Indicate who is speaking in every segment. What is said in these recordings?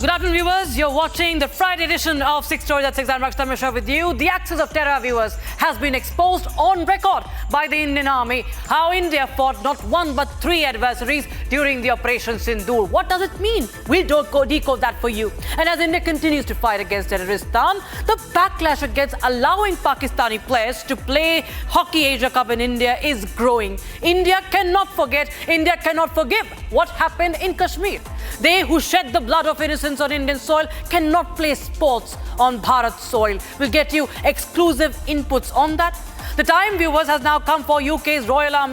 Speaker 1: Good afternoon, viewers. You're watching the Friday edition of 6 Stories at 6. I'm Rakshita Mishra with you. The axis of terror, viewers, has been exposed on record by the Indian Army. How India fought not one but three adversaries during the Operation Sindoor. What does it mean? We'll decode that for you. And as India continues to fight against terrorism, the backlash against allowing Pakistani players to play Hockey Asia Cup in India is growing. India cannot forget, India cannot forgive what happened in Kashmir. They who shed the blood of innocence on Indian soil cannot play sports on Bharat soil. We'll get you exclusive inputs on that. The time, viewers, has now come for UK's Royal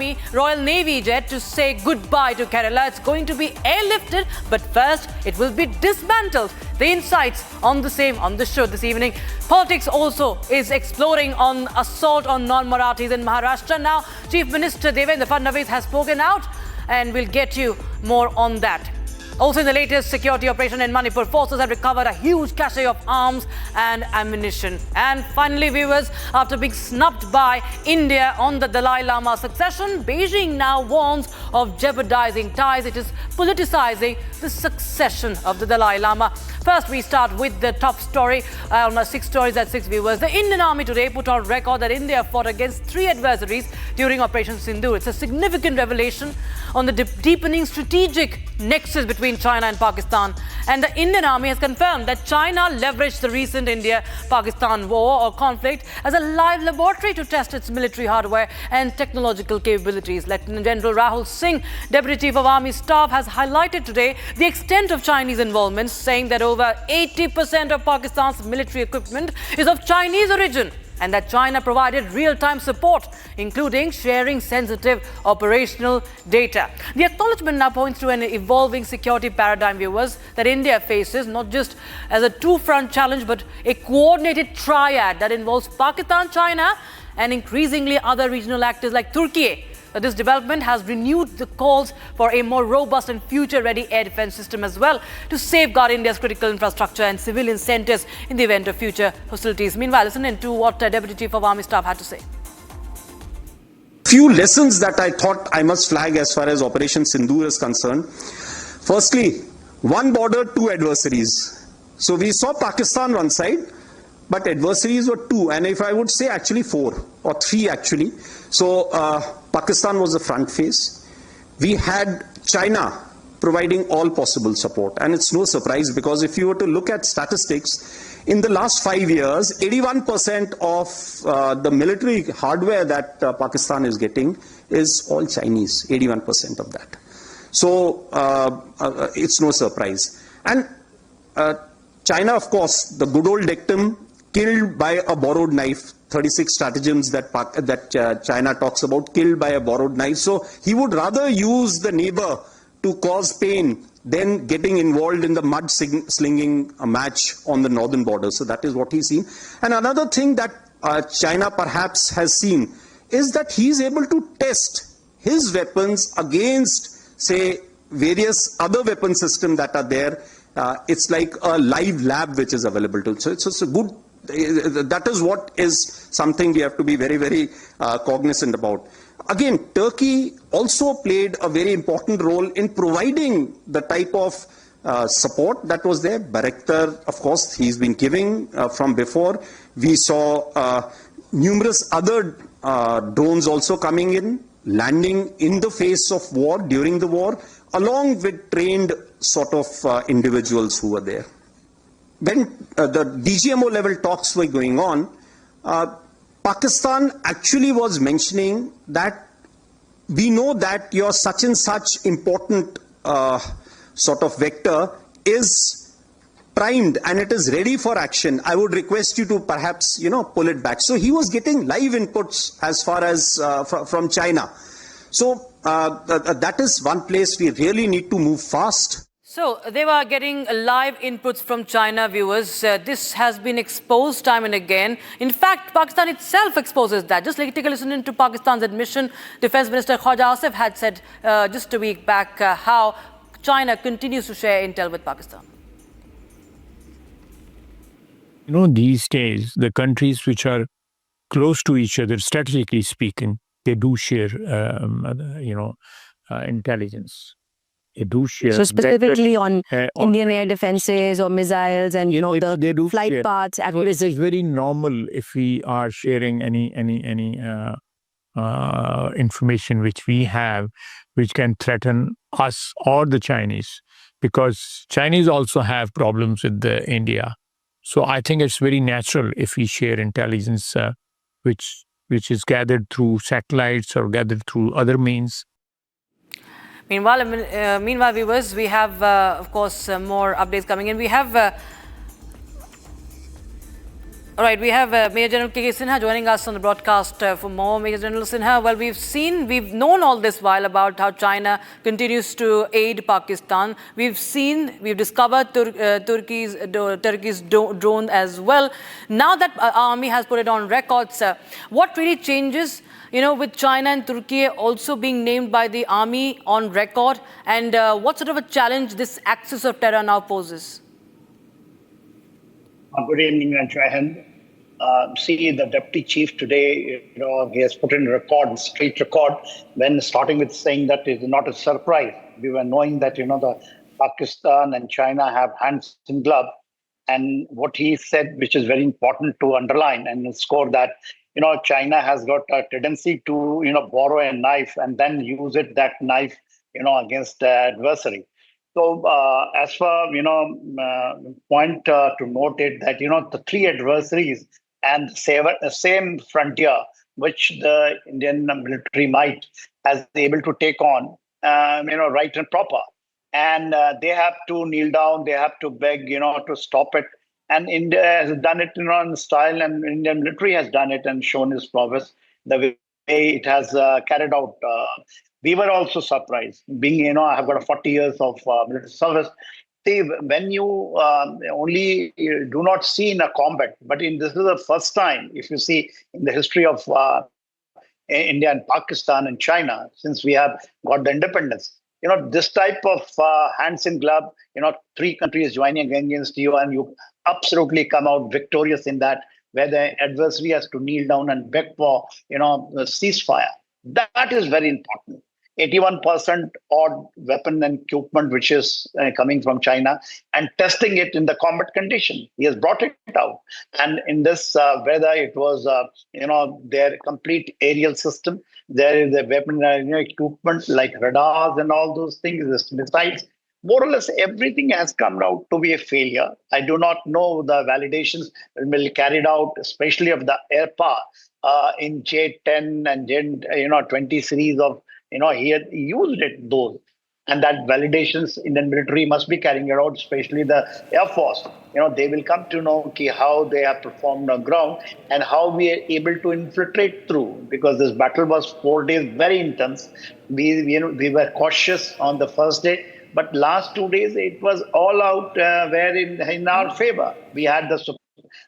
Speaker 1: Navy jet to say goodbye to Kerala. It's going to be airlifted, but first it will be dismantled. The insights on the same on the show this evening. Politics also is exploring on assault on non-Marathis in Maharashtra. Now, Chief Minister Devendra Fadnavis has spoken out, and we'll get you more on that. Also, in the latest security operation in Manipur, forces have recovered a huge cache of arms and ammunition. And finally, viewers, after being snubbed by India on the Dalai Lama succession, Beijing now warns of jeopardizing ties. It is politicizing the succession of the Dalai Lama. First, we start with the top story on 6 Stories at 6, viewers. The Indian Army today put on record that India fought against three adversaries during Operation Sindoor. It's a significant revelation on the deepening strategic nexus between China and Pakistan. And the Indian Army has confirmed that China leveraged the recent India-Pakistan war or conflict as a live laboratory to test its military hardware and technological capabilities. Lieutenant General Rahul R Singh, Deputy Chief of Army Staff, has highlighted today the extent of Chinese involvement, saying that over 80% of Pakistan's military equipment is of Chinese origin, and that China provided real-time support, including sharing sensitive operational data. The acknowledgement now points to an evolving security paradigm, viewers, that India faces not just as a two-front challenge, but a coordinated triad that involves Pakistan, China, and increasingly other regional actors like Turkey. This development has renewed the calls for a more robust and future-ready air defense system as well to safeguard India's critical infrastructure and civilian centers in the event of future hostilities. Meanwhile, listen in to what Deputy Chief of Army Staff had to say.
Speaker 2: Few lessons that I thought I must flag as far as Operation Sindoor is concerned. Firstly, one border, two adversaries. So we saw Pakistan one side, but adversaries were two, and if I would say actually four or three actually. So Pakistan was the front face. We had China providing all possible support, and it's no surprise because if you were to look at statistics, in the last 5 years, 81% of the military hardware that Pakistan is getting is all Chinese, 81% of that. So it's no surprise. And China, of course, the good old dictum, killed by a borrowed knife, 36 stratagems that China talks about, killed by a borrowed knife. So he would rather use the neighbor to cause pain than getting involved in the mud-slinging match on the northern border. So that is what he's seen. And another thing that China perhaps has seen is that he's able to test his weapons against, say, various other weapon systems that are there. It's like a live lab which is available to him. So it's a good. That is what is something we have to be very, very cognizant about. Again, Turkey also played a very important role in providing the type of support that was there. Bayraktar, of course, he's been giving from before. We saw numerous other drones also coming in, landing in the face of war, during the war, along with trained sort of individuals who were there. When the DGMO level talks were going on, Pakistan actually was mentioning that we know that your such and such important sort of vector is primed and it is ready for action. I would request you to perhaps, pull it back. So he was getting live inputs as far as from China. So that is one place we really need to move fast.
Speaker 1: So they were getting live inputs from China, viewers. This has been exposed time and again. In fact, Pakistan itself exposes that. Just take a listen to Pakistan's admission. Defense Minister Khwaja Asif had said just a week back how China continues to share intel with Pakistan.
Speaker 3: These days, the countries which are close to each other, strategically speaking, they do share, intelligence. they do share.
Speaker 4: So specifically on
Speaker 3: on-
Speaker 4: Indian air defenses or missiles and
Speaker 3: they do
Speaker 4: flight
Speaker 3: share.
Speaker 4: paths.
Speaker 3: So it is very normal if we are sharing any information which we have, which can threaten us or the Chinese, because Chinese also have problems with India. So I think it's very natural if we share intelligence, which is gathered through satellites or gathered through other means.
Speaker 1: Meanwhile, viewers, we have, of course, more updates coming in. We have, all right, we have Major General K.K. Sinha joining us on the broadcast for more. Major General Sinha, well, we've known all this while about how China continues to aid Pakistan. We've discovered Turkey's drone as well. Now that our army has put it on records, what really changes? With China and Turkey also being named by the army on record, and what sort of a challenge this axis of terror now poses?
Speaker 5: Good evening, Ranjay. See, the deputy chief today, he has put in straight record, when starting with saying that it is not a surprise. We were knowing that, the Pakistan and China have hands in glove. And what he said, which is very important to underline and score, that, China has got a tendency to, borrow a knife and then use that knife, against the adversary. So as for, point to note it, that, the three adversaries and the same frontier, which the Indian military might has able to take on, right and proper. And they have to kneel down, they have to beg, to stop it. And India has done it, in style, and Indian military has done it and shown its prowess the way it has carried out. We were also surprised, being, I have got 40 years of military service. See, when you only do not see in a combat, but this is the first time, if you see in the history of India and Pakistan and China, since we have got the independence, this type of hands in glove, three countries joining against you, and you absolutely come out victorious in that, where the adversary has to kneel down and beg for, the ceasefire. That is very important. 81% odd weapon and equipment which is coming from China, and testing it in the combat condition. He has brought it out. And in this, whether it was, their complete aerial system, there is a weapon equipment like radars and all those things, missiles. More or less everything has come out to be a failure. I do not know the validations will be carried out, especially of the air power in J-10 and J-20 series of, he had used those. And that validations in the military must be carrying out, especially the Air Force. They will come to know how they have performed on ground and how we are able to infiltrate through, because this battle was 4 days, very intense. We were cautious on the first day, but last 2 days it was all out in our favor. We had the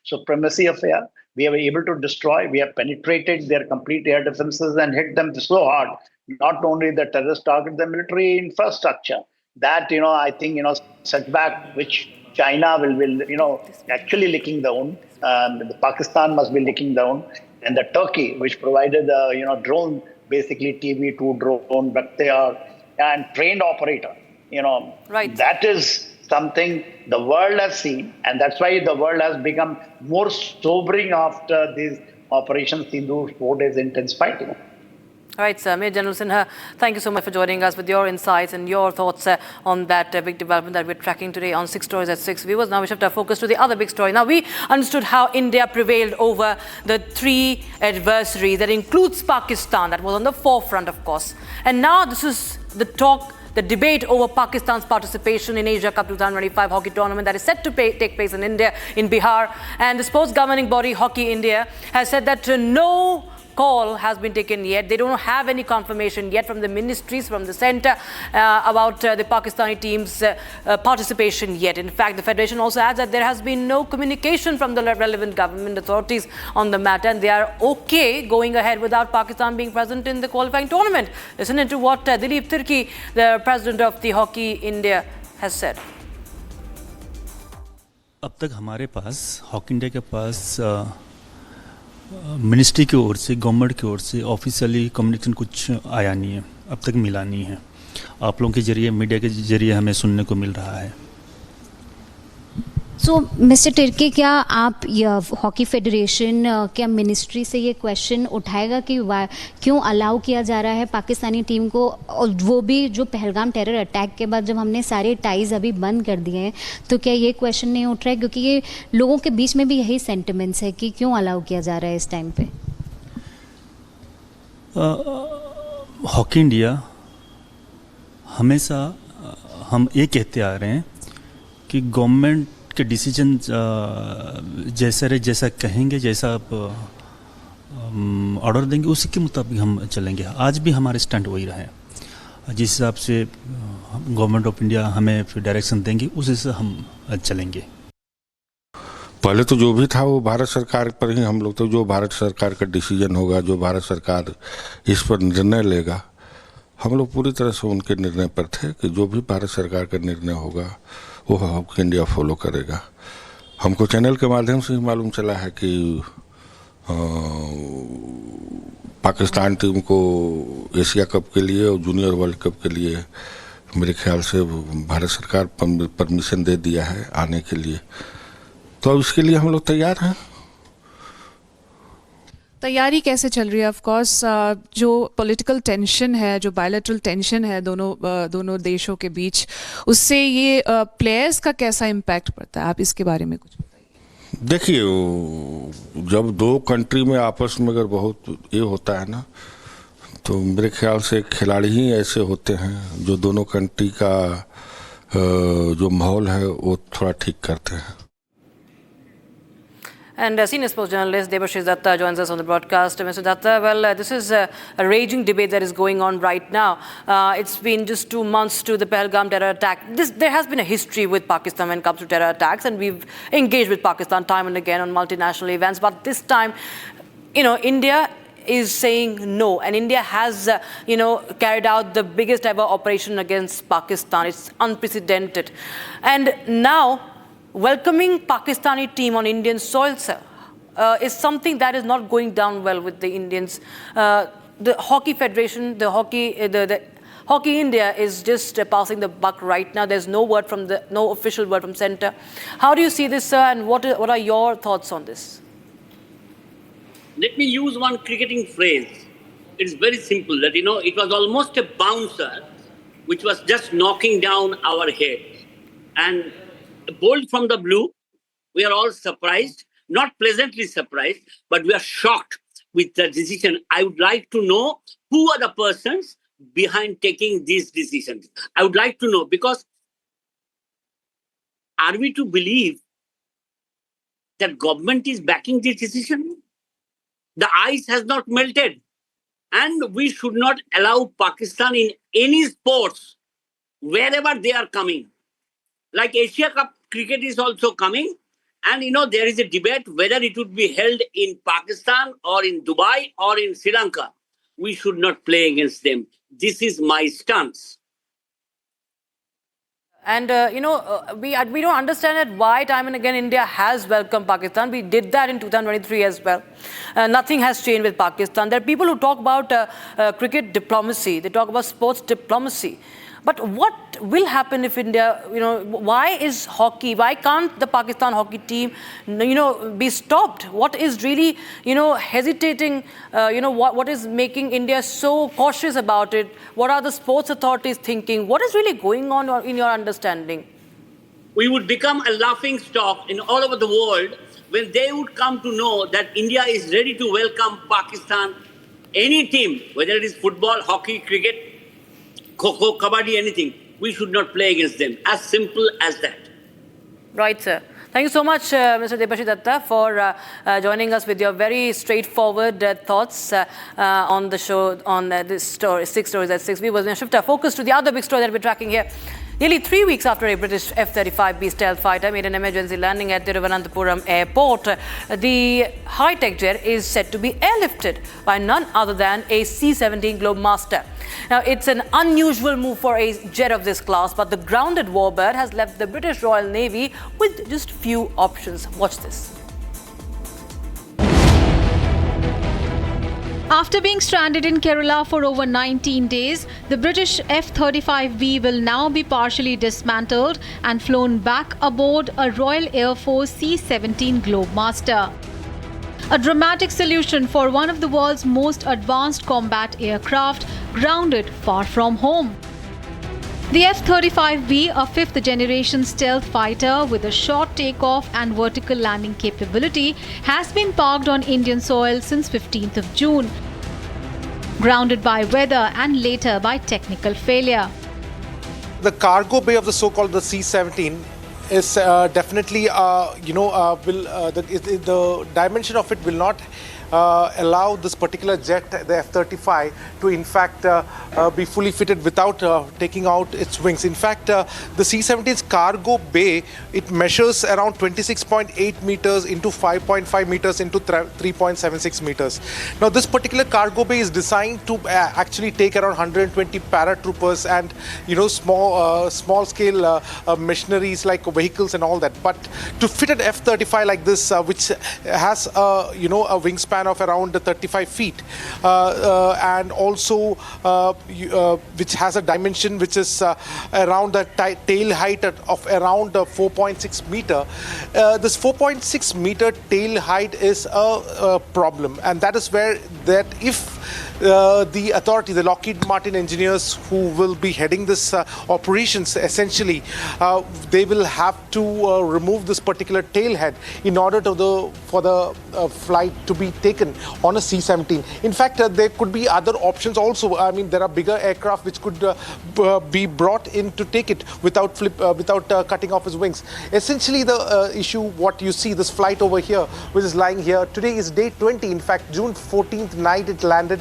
Speaker 5: supremacy of air. We were able to destroy. We have penetrated their complete air defenses and hit them so hard. Not only the terrorist target, the military infrastructure. That, I think, setback which China will be, actually licking their own. The Pakistan must be licking their own. And the Turkey, which provided the, drone, basically TV2 drone, but they are and trained operator.
Speaker 1: Right.
Speaker 5: That is something the world has seen, and that's why the world has become more sobering after this Operation Sindoor 4 days intense fighting.
Speaker 1: All right, sir. Major General Sinha, thank you so much for joining us with your insights and your thoughts on that big development that we're tracking today on 6 Stories at 6. Viewers, now we shift our focus to the other big story. Now, we understood how India prevailed over the three adversaries. That includes Pakistan, that was on the forefront, of course. And now this is the debate over Pakistan's participation in Asia Cup 2025 hockey tournament that is set to take place in India, in Bihar. And the sports governing body, Hockey India, has said that no call has been taken yet. They don't have any confirmation yet from the ministries, from the centre, about the Pakistani team's participation yet. In fact, the federation also adds that there has been no communication from the relevant government authorities on the matter, and they are okay going ahead without Pakistan being present in the qualifying tournament. Listen to what Dilip Tirki, the president of the Hockey India, has said.
Speaker 6: अब तक हमारे पास hockey India के पास ministry की ओर से, government की ओर से officially communication कुछ आया नहीं है, अब तक मिला नहीं है। आप लोगों के जरिए, मीडिया के जरिए हमें सुनने को मिल रहा है।
Speaker 7: सो मिस्टर तिर्की, क्या आप हॉकी फेडरेशन क्या मिनिस्ट्री से ये क्वेश्चन उठाएगा कि क्यों अलाउ किया जा रहा है पाकिस्तानी टीम को, और वो भी जो पहलगाम टेरर अटैक के बाद जब हमने सारे टाइज अभी बंद कर दिए हैं, तो क्या ये क्वेश्चन नहीं उठ रहा है? क्योंकि ये लोगों के बीच में भी यही सेंटिमेंट्स है कि क्यों अलाउ किया जा रहा है इस टाइम पे।
Speaker 6: हॉकी इंडिया हमेशा हम ये कहते आ रहे हैं कि गवर्नमेंट के डिसीजन जैसा कहेंगे, जैसा आप ऑर्डर देंगे, उसी के मुताबिक हम चलेंगे। आज भी हमारे स्टैंड वही रहा है। जिस हिसाब से गवर्नमेंट ऑफ इंडिया हमें फिर डायरेक्शन देंगे, उस हिसाब से हम चलेंगे।
Speaker 8: पहले तो जो भी था वो भारत सरकार पर ही हम लोग, तो जो भारत सरकार का डिसीजन होगा, जो भारत सरकार इस पर निर्णय लेगा, हम लोग पूरी तरह से उनके निर्णय पर थे कि जो भी भारत सरकार का निर्णय होगा वो हॉकी इंडिया फॉलो करेगा। हमको चैनल के माध्यम से ही मालूम चला है कि पाकिस्तान टीम को एशिया कप के लिए और जूनियर वर्ल्ड कप के लिए मेरे ख्याल से भारत सरकार परमिशन दे दिया है आने के लिए, तो इसके लिए हम लोग तैयार हैं।
Speaker 9: तैयारी कैसे चल रही है? ऑफ कोर्स जो पॉलिटिकल टेंशन है, जो बायलैटरल टेंशन है दोनों देशों के बीच, उससे ये प्लेयर्स का कैसा इम्पैक्ट पड़ता है? आप इसके बारे में कुछ बताइए।
Speaker 8: देखिए, जब दो कंट्री में आपस में अगर बहुत ये होता है ना, तो मेरे ख्याल से खिलाड़ी ही ऐसे होते हैं जो दोनों कंट्री का जो माहौल है वो थोड़ा ठीक करते हैं।
Speaker 1: And senior sports journalist Devashish Datta joins us on the broadcast. Mr. Datta, well, this is a raging debate that is going on right now. It's been just 2 months to the Pahalgam terror attack. There has been a history with Pakistan when it comes to terror attacks, and we've engaged with Pakistan time and again on multinational events. But this time, India is saying no, and India has, carried out the biggest ever operation against Pakistan. It's unprecedented. And now, welcoming Pakistani team on Indian soil, sir, is something that is not going down well with the Indians. The Hockey Federation, the Hockey India is just passing the buck right now. There's no official word from centre. How do you see this, sir, and what are your thoughts on this?
Speaker 10: Let me use one cricketing phrase. It's very simple that, it was almost a bouncer which was just knocking down our heads. And bolt from the blue, we are all surprised, not pleasantly surprised, but we are shocked with the decision. I would like to know who are the persons behind taking these decisions. I would like to know, because are we to believe that government is backing this decision? The ice has not melted, and we should not allow Pakistan in any sports, wherever they are coming. Like Asia Cup cricket is also coming, and there is a debate whether it would be held in Pakistan or in Dubai or in Sri Lanka. We should not play against them. This is my stance.
Speaker 1: And, we don't understand that why time and again India has welcomed Pakistan. We did that in 2023 as well. Nothing has changed with Pakistan. There are people who talk about cricket diplomacy. They talk about sports diplomacy. But what will happen if India, why can't the Pakistan hockey team, be stopped? What is really, hesitating, what is making India so cautious about it? What are the sports authorities thinking? What is really going on in your understanding?
Speaker 10: We would become a laughing stock in all over the world when they would come to know that India is ready to welcome Pakistan, any team, whether it is football, hockey, cricket, Kho-Kho, Kabaddi, anything. We should not play against them. As simple as that.
Speaker 1: Right, sir. Thank you so much, Mr. Devashish Datta, for joining us with your very straightforward thoughts on the show, on this story, 6 Stories at 6. We will shift our focus to the other big story that we're tracking here. Nearly 3 weeks after a British F-35B stealth fighter made an emergency landing at Thiruvananthapuram airport, the high-tech jet is set to be airlifted by none other than a C-17 Globemaster. Now, it's an unusual move for a jet of this class, but the grounded warbird has left the British Royal Navy with just few options. Watch this.
Speaker 11: After being stranded in Kerala for over 19 days, the British F-35B will now be partially dismantled and flown back aboard a Royal Air Force C-17 Globemaster. A dramatic solution for one of the world's most advanced combat aircraft grounded far from home. The F-35B, a fifth-generation stealth fighter with a short takeoff and vertical landing capability, has been parked on Indian soil since 15th of June, grounded by weather and later by technical failure.
Speaker 12: The cargo bay of the so-called the C-17 is definitely, the dimension of it will not allow this particular jet, the F-35, to in fact be fully fitted without taking out its wings. In fact, the C-17's cargo bay, it measures around 26.8 meters into 5.5 meters into 3.76 meters. Now, this particular cargo bay is designed to actually take around 120 paratroopers and small scale machineries like vehicles and all that. But to fit an F-35 like this, which has a wingspan of around 35 feet and also which has a dimension which is around the tail height of around 4.6 meter. This 4.6 meter tail height is a problem, and that is where that if the authority, the Lockheed Martin engineers who will be heading this operations, essentially, they will have to remove this particular tail head in order for the flight to be taken on a C-17. In fact, there could be other options also. I mean, there are bigger aircraft which could be brought in to take it without cutting off its wings. Essentially, the issue, what you see, this flight over here, which is lying here, today is day 20. In fact, June 14th night it landed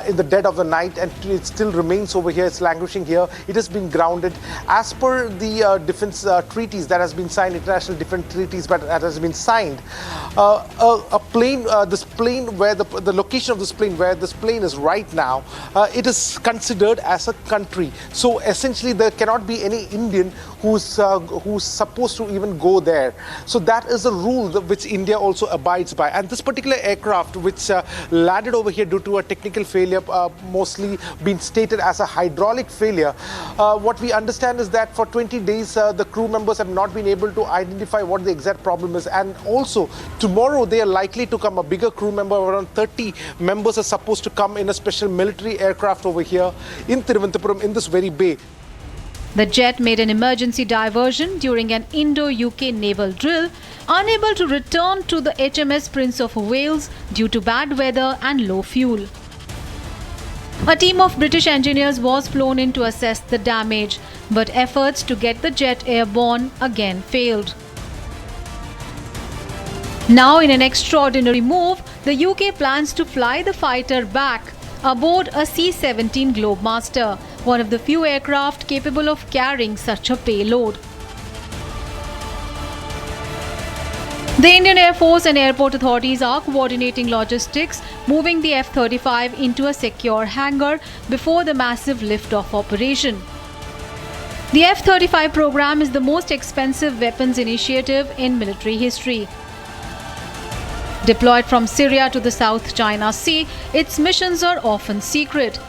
Speaker 12: in the dead of the night, and it still remains over here. It's languishing here. It has been grounded. As per the defense treaties that has been signed, international defense treaties that has been signed, this plane where the location of this plane, where this plane is right now, it is considered as a country. So essentially, there cannot be any Indian who's supposed to even go there. So that is a rule which India also abides by. And this particular aircraft, which landed over here due to a technical failure, mostly been stated as a hydraulic failure. What we understand is that for 20 days, the crew members have not been able to identify what the exact problem is. And also, tomorrow they are likely to come, a bigger crew member, around 30 members are supposed to come in a special military aircraft over here in Thiruvananthapuram in this very bay.
Speaker 11: The jet made an emergency diversion during an Indo-UK naval drill, unable to return to the HMS Prince of Wales due to bad weather and low fuel. A team of British engineers was flown in to assess the damage, but efforts to get the jet airborne again failed. Now, in an extraordinary move, the UK plans to fly the fighter back aboard a C-17 Globemaster, one of the few aircraft capable of carrying such a payload. The Indian Air Force and airport authorities are coordinating logistics, moving the F-35 into a secure hangar before the massive lift-off operation. The F-35 program is the most expensive weapons initiative in military history. Deployed from Syria to the South China Sea, its missions are often secret.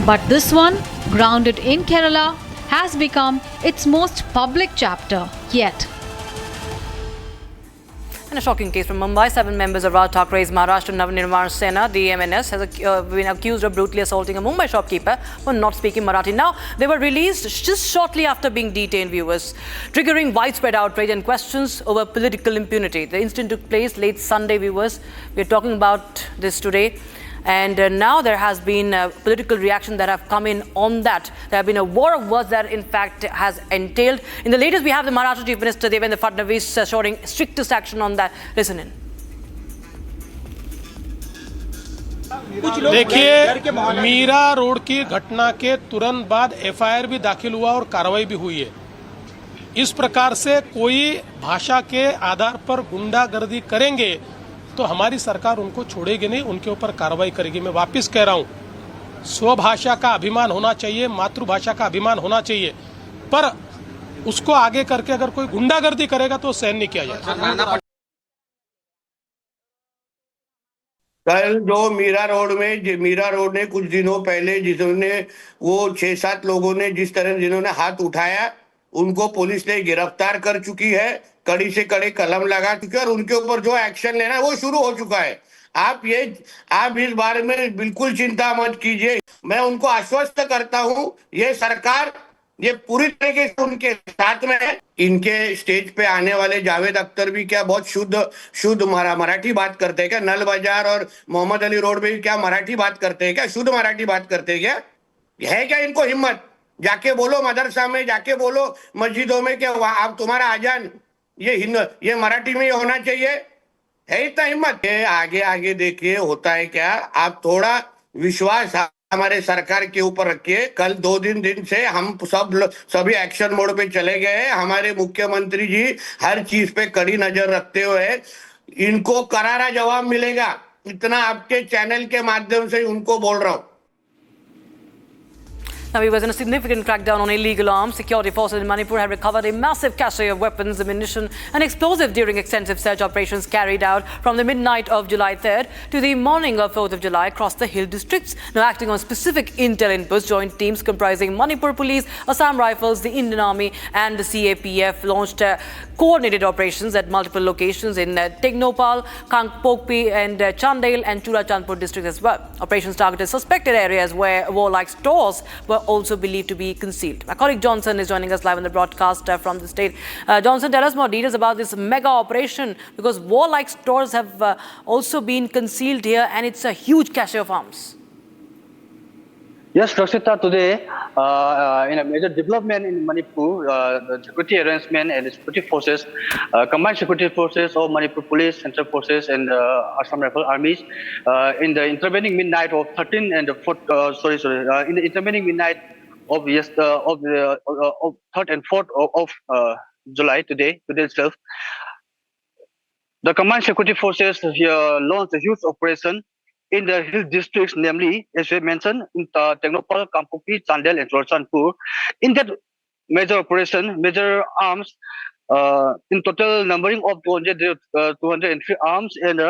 Speaker 11: But this one, grounded in Kerala, has become its most public chapter yet.
Speaker 1: In a shocking case from Mumbai, 7 members of Raj Thakrae's Maharashtra Navnirman Sena, the MNS, has been accused of brutally assaulting a Mumbai shopkeeper for not speaking Marathi. Now, they were released just shortly after being detained, viewers, triggering widespread outrage and questions over political impunity. The incident took place late Sunday, viewers. We're talking about this today. And now there has been a political reaction that have come in on that. There have been a war of words that in fact has entailed. In the latest, we have the Maharashtra Chief Minister Devendra Fadnavis assuring strictest action on that. Listen in.
Speaker 13: देखिए, Meera road की घटना के तुरंत बाद FIR भी दाखिल हुआ और कार्रवाई भी हुई है। इस प्रकार से कोई भाषा के आधार पर गुंडागर्दी करेंगे तो हमारी सरकार उनको छोड़ेगी नहीं, उनके ऊपर कार्रवाई करेगी। मैं वापस कह रहा हूं, स्वभाषा का अभिमान होना चाहिए, मातृभाषा का अभिमान होना चाहिए, पर उसको आगे करके अगर कोई गुंडागर्दी करेगा तो सहन नहीं किया जाएगा।
Speaker 14: कल जो मीरा रोड ने कुछ दिनों पहले जिन्होंने वो 6-7 लोगों ने जिन्होंने हाथ उठाया, उनको पुलिस ने गिरफ्तार कर चुकी है, कड़ी से कड़ी कलम लगा चुकी है और उनके ऊपर जो एक्शन लेना है वो शुरू हो चुका है। आप इस बारे में बिल्कुल चिंता मत कीजिए। मैं उनको आश्वस्त करता हूं, ये सरकार ये पूरी तरीके से उनके साथ में है। इनके स्टेज पे आने वाले जावेद अख्तर भी क्या बहुत शुद्ध मराठी बात करते हैं क्या? नल बाजार और मोहम्मद अली रोड में क्या मराठी बात करते हैं क्या? शुद्ध मराठी बात करते हैं क्या? है क्या इनको हिम्मत? जाके बोलो मदरसा में, जाके बोलो मस्जिदों में कि आप तुम्हारा अजान ये मराठी में ही होना चाहिए। है इतना हिम्मत? आगे देखिए होता है क्या। आप थोड़ा विश्वास हमारे सरकार के ऊपर रखिए। कल 2 दिन से हम सभी एक्शन मोड पे चले गए। हमारे मुख्यमंत्री जी हर चीज पे कड़ी नजर रखते हुए इनको करारा जवाब मिलेगा। इतना आपके चैनल के माध्यम से उनको बोल रहा हूं।
Speaker 1: Now, it was in a significant crackdown on illegal arms. Security forces in Manipur have recovered a massive cache of weapons, ammunition and explosives during extensive search operations carried out from the midnight of July 3rd to the morning of 4th of July across the hill districts. Now, acting on specific intel inputs, joint teams comprising Manipur Police, Assam Rifles, the Indian Army and the CAPF launched coordinated operations at multiple locations in Tegnopal, Kangpokpi and Chandel and Churachandpur districts as well. Operations targeted suspected areas where warlike stores were also believed to be concealed. My colleague Johnson is joining us live on the broadcast from the state. Johnson, tell us more details about this mega operation, because warlike stores have also been concealed here and it's a huge cache of arms.
Speaker 15: Yes, Rakshita, today in a major development in Manipur, the security arrangement and the security forces, combined security forces of Manipur Police, Central Forces and Assam Rifle Armies, in the intervening midnight of 13 and the 4th, in the intervening midnight of the 3rd and 4th of July, today itself, the combined security forces launched a huge operation in the hill districts, namely, as we mentioned, in Tegnopal, Kangpokpi, Chandel, and Churachandpur. In that major operation, major arms, in total numbering of 203 arms and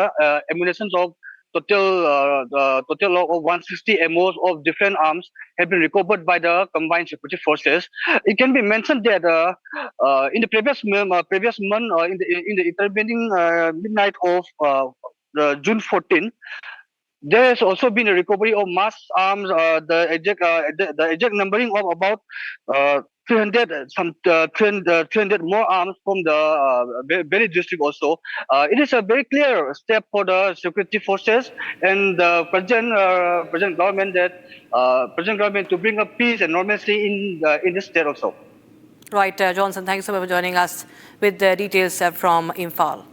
Speaker 15: ammunition of total of 160 MOs of different arms have been recovered by the combined security forces. It can be mentioned that in the previous month, in the intervening midnight of June 14, there has also been a recovery of mass arms. The exact numbering of about 300 more arms from the Beri district also. It is a very clear step for the security forces and the present government to bring up peace and normalcy in this state also.
Speaker 1: Right, Johnson, thanks so much for joining us with the details from Imphal.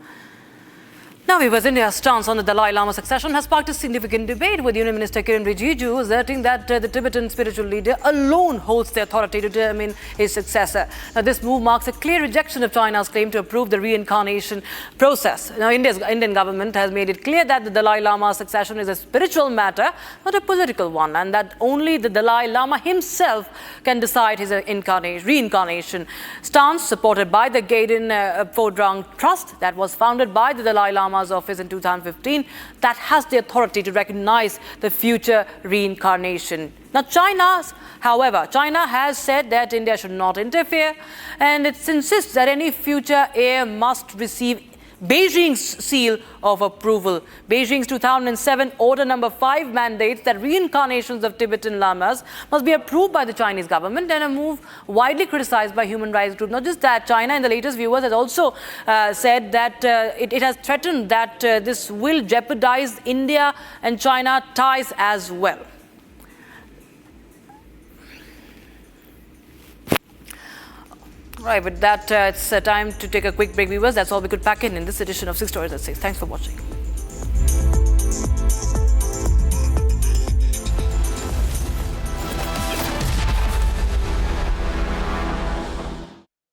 Speaker 1: Now, India's stance on the Dalai Lama succession has sparked a significant debate, with Union Minister Kiren Rijiju asserting that the Tibetan spiritual leader alone holds the authority to determine his successor. Now, this move marks a clear rejection of China's claim to approve the reincarnation process. Now, Indian government has made it clear that the Dalai Lama's succession is a spiritual matter, not a political one, and that only the Dalai Lama himself can decide his reincarnation. Stance supported by the Gaiden Phodrang Trust that was founded by the Dalai Lama's office in 2015, that has the authority to recognize the future reincarnation. Now, China has said that India should not interfere, and it insists that any future heir must receive Beijing's seal of approval. Beijing's 2007 Order Number 5 mandates that reincarnations of Tibetan lamas must be approved by the Chinese government, and a move widely criticized by human rights groups. Not just that, China in the latest viewers has also said that it has threatened that this will jeopardize India and China ties as well. Right, with that, it's time to take a quick break, viewers. That's all we could pack in this edition of 6 Stories at 6. Thanks for watching.